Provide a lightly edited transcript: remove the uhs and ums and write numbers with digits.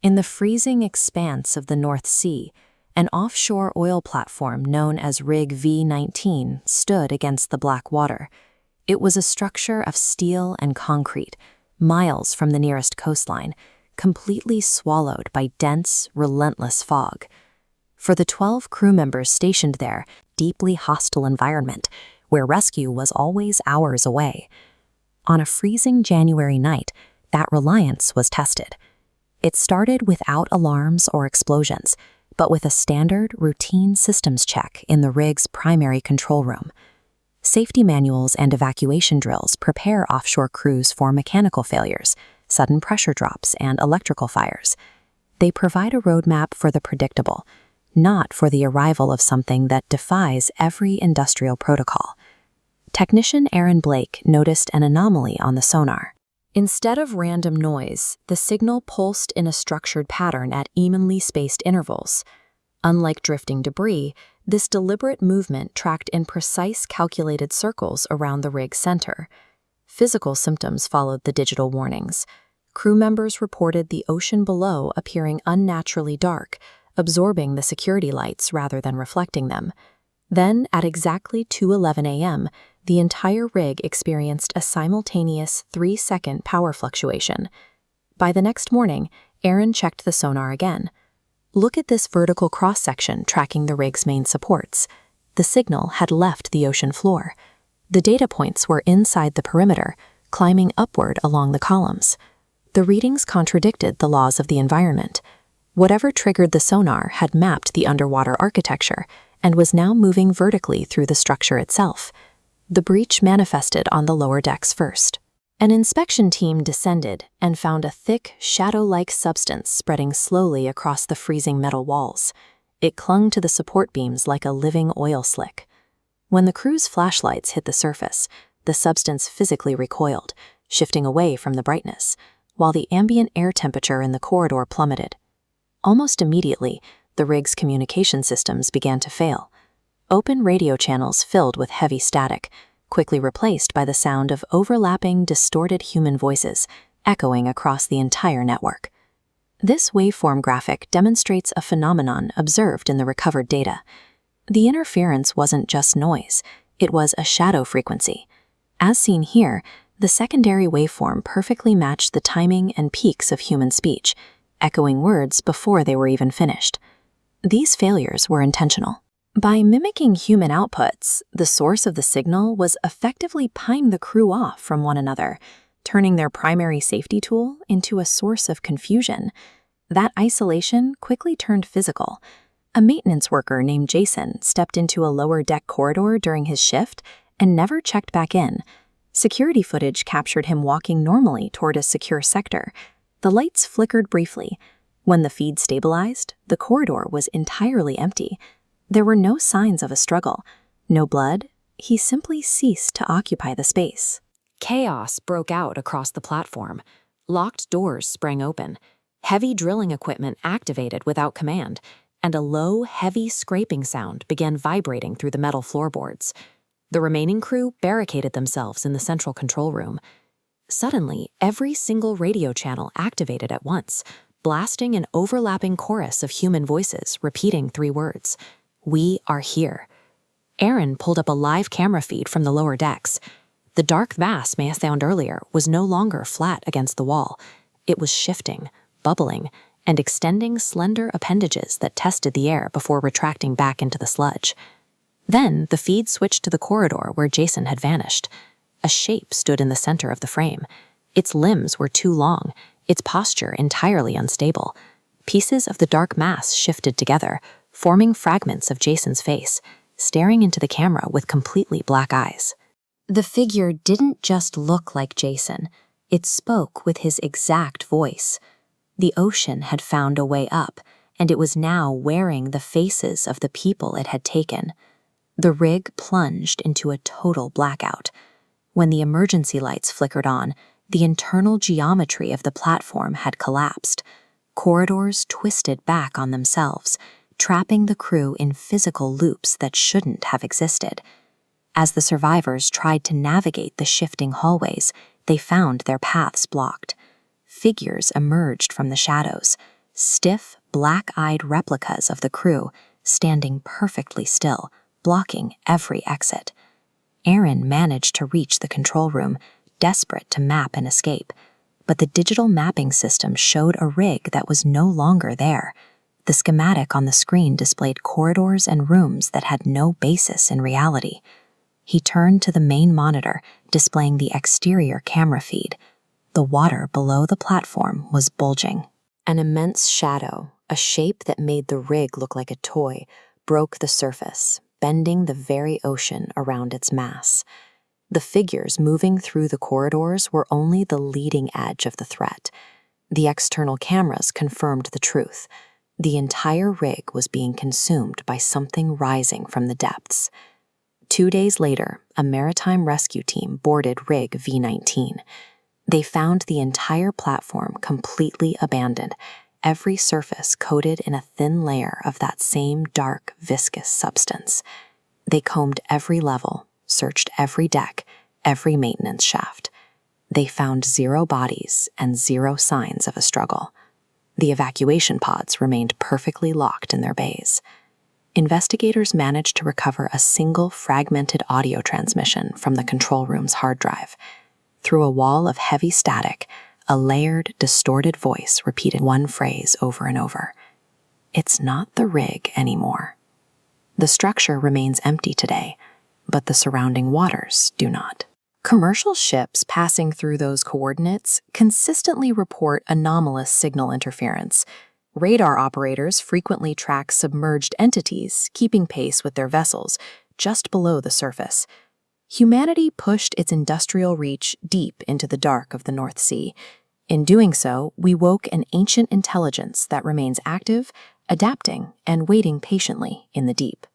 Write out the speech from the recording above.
In the freezing expanse of the North Sea, an offshore oil platform known as Rig V-19 stood against the black water. It was a structure of steel and concrete, miles from the nearest coastline, completely swallowed by dense, relentless fog. For the 12 crew members stationed there, deeply hostile environment, where rescue was always hours away. On a freezing January night, that reliance was tested. It started without alarms or explosions, but with a standard, routine systems check in the rig's primary control room. Safety manuals and evacuation drills prepare offshore crews for mechanical failures, sudden pressure drops, and electrical fires. They provide a roadmap for the predictable, not for the arrival of something that defies every industrial protocol. Technician Aaron Blake noticed an anomaly on the sonar. Instead of random noise, the signal pulsed in a structured pattern at evenly spaced intervals. Unlike drifting debris, this deliberate movement tracked in precise calculated circles around the rig's center. Physical symptoms followed the digital warnings. Crew members reported the ocean below appearing unnaturally dark, absorbing the security lights rather than reflecting them. Then, at exactly 2:11 a.m., the entire rig experienced a simultaneous 3-second power fluctuation. By the next morning, Aaron checked the sonar again. Look at this vertical cross-section tracking the rig's main supports. The signal had left the ocean floor. The data points were inside the perimeter, climbing upward along the columns. The readings contradicted the laws of the environment. Whatever triggered the sonar had mapped the underwater architecture and was now moving vertically through the structure itself. The breach manifested on the lower decks first. An inspection team descended and found a thick, shadow-like substance spreading slowly across the freezing metal walls. It clung to the support beams like a living oil slick. When the crew's flashlights hit the surface, the substance physically recoiled, shifting away from the brightness, while the ambient air temperature in the corridor plummeted. Almost immediately, the rig's communication systems began to fail. Open radio channels filled with heavy static, quickly replaced by the sound of overlapping, distorted human voices echoing across the entire network. This waveform graphic demonstrates a phenomenon observed in the recovered data. The interference wasn't just noise, it was a shadow frequency. As seen here, the secondary waveform perfectly matched the timing and peaks of human speech, echoing words before they were even finished. These failures were intentional. By mimicking human outputs, the source of the signal was effectively prying the crew off from one another, turning their primary safety tool into a source of confusion. That isolation quickly turned physical. A maintenance worker named Jason stepped into a lower deck corridor during his shift and never checked back in. Security footage captured him walking normally toward a secure sector. The lights flickered briefly. When the feed stabilized, the corridor was entirely empty. There were no signs of a struggle, no blood. He simply ceased to occupy the space. Chaos broke out across the platform. Locked doors sprang open. Heavy drilling equipment activated without command, and a low, heavy scraping sound began vibrating through the metal floorboards. The remaining crew barricaded themselves in the central control room. Suddenly, every single radio channel activated at once, blasting an overlapping chorus of human voices repeating 3 words. "We are here." Aaron pulled up a live camera feed from the lower decks. The dark mass Maya found earlier was no longer flat against the wall. It was shifting, bubbling, and extending slender appendages that tested the air before retracting back into the sludge. Then the feed switched to the corridor where Jason had vanished. A shape stood in the center of the frame. Its limbs were too long, its posture entirely unstable. Pieces of the dark mass shifted together, forming fragments of Jason's face, staring into the camera with completely black eyes. The figure didn't just look like Jason, it spoke with his exact voice. The ocean had found a way up, and it was now wearing the faces of the people it had taken. The rig plunged into a total blackout. When the emergency lights flickered on, the internal geometry of the platform had collapsed. Corridors twisted back on themselves, trapping the crew in physical loops that shouldn't have existed. As the survivors tried to navigate the shifting hallways, they found their paths blocked. Figures emerged from the shadows, stiff, black-eyed replicas of the crew, standing perfectly still, blocking every exit. Aaron managed to reach the control room, desperate to map and escape, but the digital mapping system showed a rig that was no longer there. The schematic on the screen displayed corridors and rooms that had no basis in reality. He turned to the main monitor, displaying the exterior camera feed. The water below the platform was bulging. An immense shadow, a shape that made the rig look like a toy, broke the surface, bending the very ocean around its mass. The figures moving through the corridors were only the leading edge of the threat. The external cameras confirmed the truth. The entire rig was being consumed by something rising from the depths. 2 days later, a maritime rescue team boarded Rig V19. They found the entire platform completely abandoned, every surface coated in a thin layer of that same dark, viscous substance. They combed every level, searched every deck, every maintenance shaft. They found 0 bodies and 0 signs of a struggle. The evacuation pods remained perfectly locked in their bays. Investigators managed to recover a single fragmented audio transmission from the control room's hard drive. Through a wall of heavy static, a layered, distorted voice repeated one phrase over and over. "It's not the rig anymore." The structure remains empty today, but the surrounding waters do not. Commercial ships passing through those coordinates consistently report anomalous signal interference. Radar operators frequently track submerged entities, keeping pace with their vessels, just below the surface. Humanity pushed its industrial reach deep into the dark of the North Sea. In doing so, we woke an ancient intelligence that remains active, adapting, and waiting patiently in the deep.